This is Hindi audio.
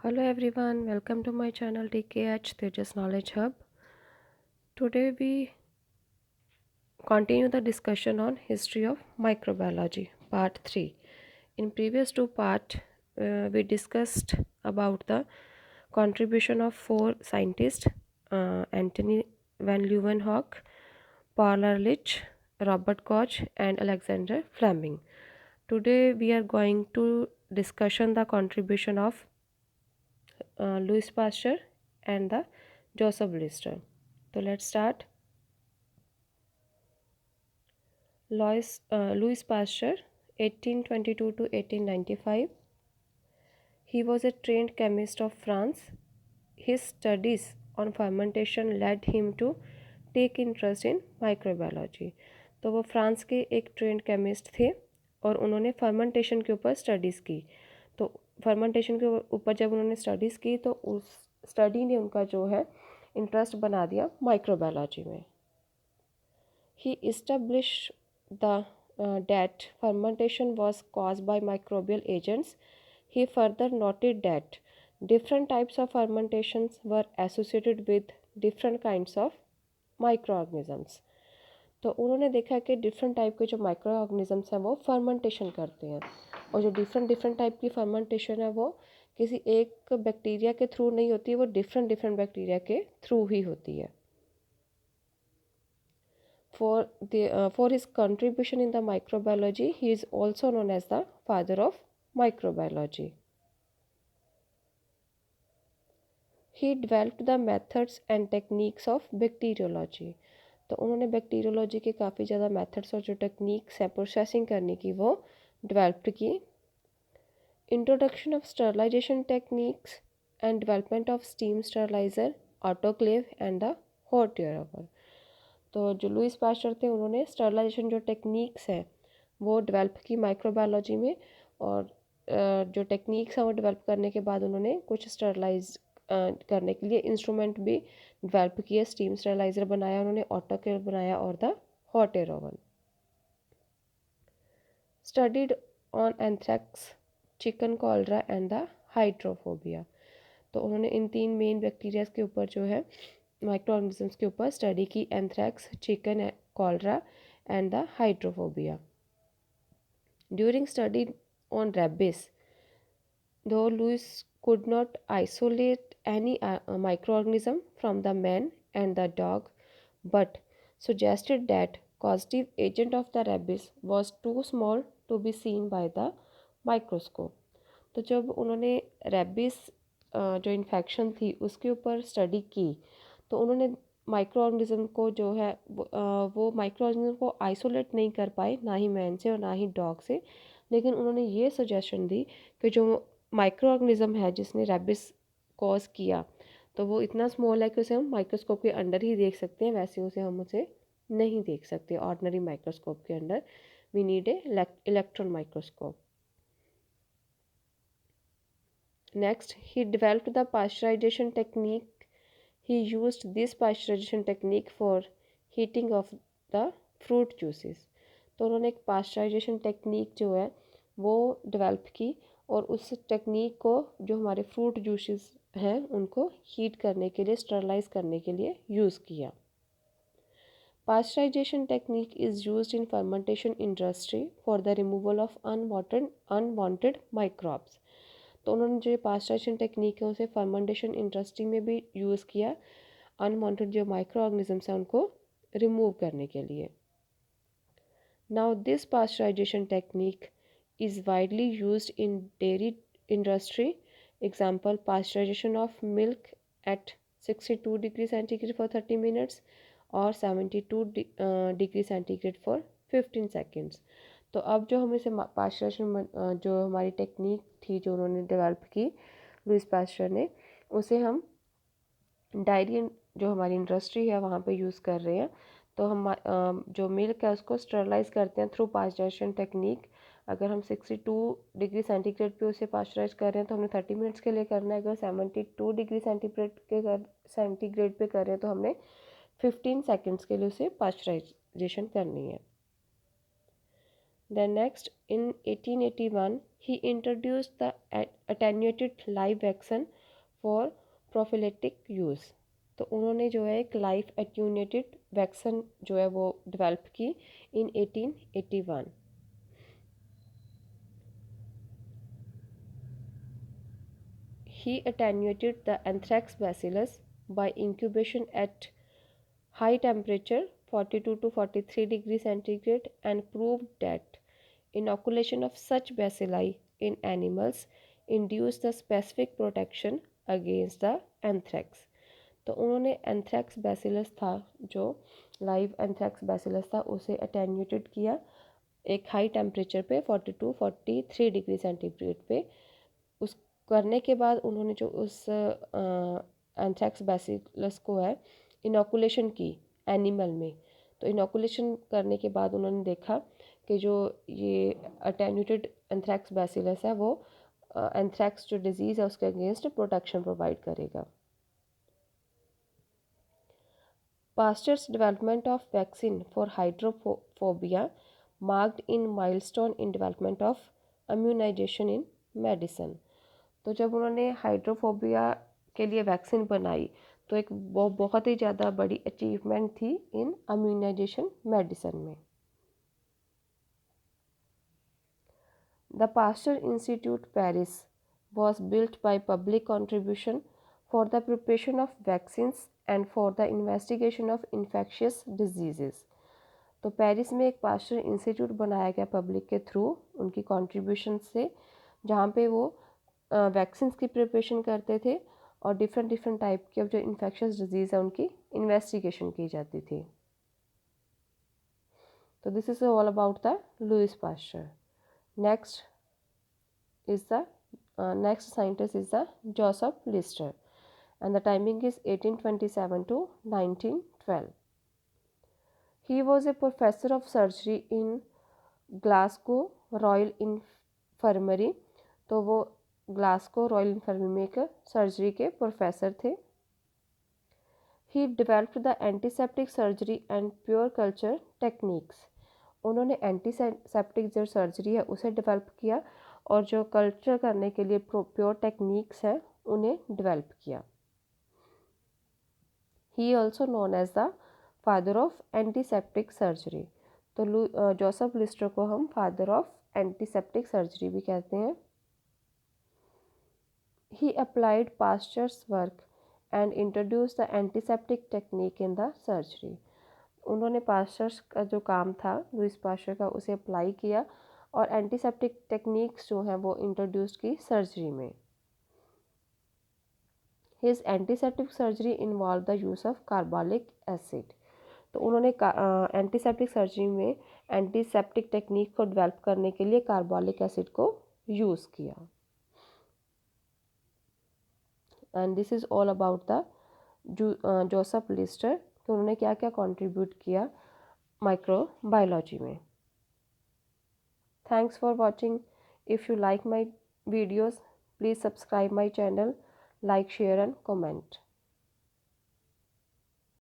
Hello everyone, welcome to my channel TKH Tejas Knowledge Hub. Today we continue the discussion on history of microbiology part 3. In previous two part we discussed about the contribution of four scientists, Antony van Leeuwenhoek, Paul Ehrlich, Robert Koch and Alexander Fleming. Today we are going to discussion the contribution of Louis Pasteur and the Joseph Lister. So let's start. Louis Pasteur, 1822 to 1895. He was a trained chemist of France. His studies on fermentation led him to take interest in microbiology. तो वो फ्रांस के एक ट्रेंड केमिस्ट थे और उन्होंने फर्मेंटेशन के ऊपर स्टडीज़ की. तो फर्मेंटेशन के ऊपर जब उन्होंने स्टडीज़ की तो उस स्टडी ने उनका जो है इंटरेस्ट बना दिया माइक्रोबायोलॉजी में. He established that fermentation was caused by microbial agents. He further noted that different types of fermentations were associated with different kinds of microorganisms. तो उन्होंने देखा कि डिफरेंट टाइप के जो माइक्रो ऑर्गेनिजम्स हैं वो फर्मेंटेशन करते हैं और जो डिफरेंट टाइप की फर्मेंटेशन है वो किसी एक बैक्टीरिया के थ्रू नहीं होती है, वो डिफरेंट बैक्टीरिया के थ्रू ही होती है. For his contribution in the microbiology, he is also known as the father of microbiology. He developed the methods and techniques of bacteriology. तो उन्होंने बैक्टीरियोलॉजी के काफ़ी ज़्यादा मेथड्स और जो टेक्निक्स है प्रोसेसिंग करने की वो डेवलप की. Introduction of sterilization techniques and development of steam sterilizer, autoclave and the hot air oven. तो जो लुइस पास्चर थे उन्होंने स्टरलाइजेशन जो टेक्निक्स हैं वो डेवलप की माइक्रोबायोलॉजी में, और जो टेक्निक्स हैं वो डेवलप करने के बाद उन्होंने कुछ स्टरलाइज करने के लिए इंस्ट्रूमेंट भी डेवलप किए. स्टीम स्टरलाइज़र बनाया उन्होंने, ऑटोक्लेव बनाया और the hot air oven. Studied on anthrax, chicken cholera and the hydrophobia. तो उन्होंने इन तीन मेन बैक्टीरियाज के ऊपर जो है माइक्रो ऑर्गेनिजम्स के ऊपर स्टडी की, anthrax, chicken cholera and the hydrophobia. During study on rabies, though Lewis could not isolate any microorganism from the man and the dog, but suggested that causative agent of the rabies was too small to be seen by the microscope. तो जब उन्होंने रेबिस जो इन्फेक्शन थी उसके ऊपर स्टडी की तो उन्होंने माइक्रो ऑर्गेनिज्म को जो है वो माइक्रो ऑर्गेनिज्म को आइसोलेट नहीं कर पाए, ना ही मैन से और ना ही डॉग से. लेकिन उन्होंने ये सजेशन दी कि जो माइक्रो ऑर्गेनिज्म है जिसने रेबिस कॉज किया तो वो इतना स्मॉल है कि उसे हम माइक्रोस्कोप के अंडर ही देख सकते हैं, वैसे उसे हम उसे नहीं देख सकते ऑर्डिनरी माइक्रोस्कोप के अंदर. We need a electron microscope. Next, he developed the pasteurization technique. He used this pasteurization technique for heating of the fruit juices. तो उन्होंने एक पास्चराइजेशन टेक्निक जो है वो डेवलप की और उस टेक्निक को जो हमारे फ्रूट जूसेस हैं उनको हीट करने के लिए, स्टरलाइज करने के लिए यूज़ किया. Pasteurization technique is used in fermentation industry for the removal of unwanted microbes. तो उन्होंने जो पास्चराइजेशन टेक्निक है उसे फर्मेंटेशन इंडस्ट्री में भी यूज़ किया, अनवांटेड जो माइक्रो ऑर्गेनिजम्स हैं उनको रिमूव करने के लिए. Now this pasteurization technique is widely used in dairy industry. Example, pasteurization of milk at 62 degree centigrade for 30 minutes और 72 डिग्री सेंटीग्रेड फॉर 15 सेकेंड्स. तो अब जो हम इसे पास्चराइजेशन जो हमारी टेक्निक थी जो उन्होंने डेवलप की लुइस पास्चर ने, उसे हम डायरी जो हमारी इंडस्ट्री है वहाँ पे यूज़ कर रहे हैं. तो हम जो मिल्क है उसको स्टरलाइज करते हैं थ्रू पास्चराइजेशन टेक्निक. अगर हम 62 डिग्री सेंटीग्रेड पे उसे पास्चराइज कर रहे हैं तो हमने 30 मिनट्स के लिए करना है. अगर 72 डिग्री सेंटीग्रेड पे कर रहे हैं तो हमने 15 सेकेंड्स के लिए उसे पास्चराइजेशन करनी है. Then next, in 1881, he introduced the attenuated live vaccine for prophylactic use. तो उन्होंने जो है एक लाइफ एट्यूनेटेड वैक्सीन जो है वो डेवलप की इन 1881. He attenuated the anthrax bacillus by incubation at high temperature 42 to 43 degrees centigrade and proved that inoculation of such bacilli in animals induced the specific protection against the anthrax. तो उन्होंने एंथ्रैक्स बैसिलस था जो लाइव एंथ्रैक्स बैसिलस था उसे अटेन्यूटेड किया एक हाई टेम्परेचर पे 42-43 डिग्री सेंटीग्रेड पे. उस करने के बाद उन्होंने जो उस एंथ्रैक्स बैसिलस को है इनोकुलेशन की एनिमल में. तो इनोकुलेशन करने के बाद उन्होंने देखा कि जो ये अटेन्यूटेड एंथ्रैक्स बैसिलस है वो एंथ्रैक्स जो डिजीज़ है उसके अगेंस्ट प्रोटेक्शन प्रोवाइड करेगा. Pasteur's development of vaccine for hydrophobia marked in milestone in development of immunization in medicine. तो जब उन्होंने हाइड्रोफोबिया के लिए वैक्सीन बनाई तो एक वो बहुत ही ज़्यादा बड़ी अचीवमेंट थी इन इम्यूनाइजेशन मेडिसिन में. The Pasteur Institute Paris was built by public contribution for the preparation of vaccines and for the investigation of infectious diseases. तो पेरिस में एक पास्टर इंस्टीट्यूट बनाया गया पब्लिक के थ्रू उनकी कंट्रीब्यूशन से जहाँ पे वो वैक्सीन्स की प्रिपरेशन करते थे और डिफरेंट टाइप के जो इन्फेक्शियस डिजीज़ है उनकी इन्वेस्टिगेशन की जाती थी. तो this is all about the Louis Pasteur. Next is the next scientist is the Joseph Lister and the timing is 1827 to 1912. He was a professor of surgery in Glasgow Royal Infirmary. तो वो ग्लासगो रॉयल इन्फर्मरी में एक सर्जरी के प्रोफेसर थे. He developed the antiseptic surgery and pure culture techniques. उन्होंने एंटीसेप्टिक जो सर्जरी है उसे डेवलप किया और जो कल्चर करने के लिए प्योर टेक्निक्स हैं उन्हें डेवलप किया. He also known as the father of antiseptic surgery. तो जोसेफ लिस्टर को हम फादर ऑफ एंटीसेप्टिक सर्जरी भी कहते हैं. He applied Pasteur's work and introduced the antiseptic technique in the surgery. उन्होंने पास्चर का जो काम था लुइस पास्चर का उसे अप्लाई किया और एंटीसेप्टिक टेक्निक्स जो हैं वो इंट्रोड्यूस की सर्जरी में. His antiseptic surgery involved the use of carbolic acid. तो उन्होंने एंटीसेप्टिक सर्जरी में एंटीसेप्टिक टेक्निक को डेवलप करने के लिए कार्बोलिक एसिड को यूज़ किया. And this is all about the Joseph Lister कि उन्होंने क्या क्या कंट्रीब्यूट किया माइक्रोबायोलॉजी में. Thanks for watching. If you like my videos please subscribe my channel, like share and comment.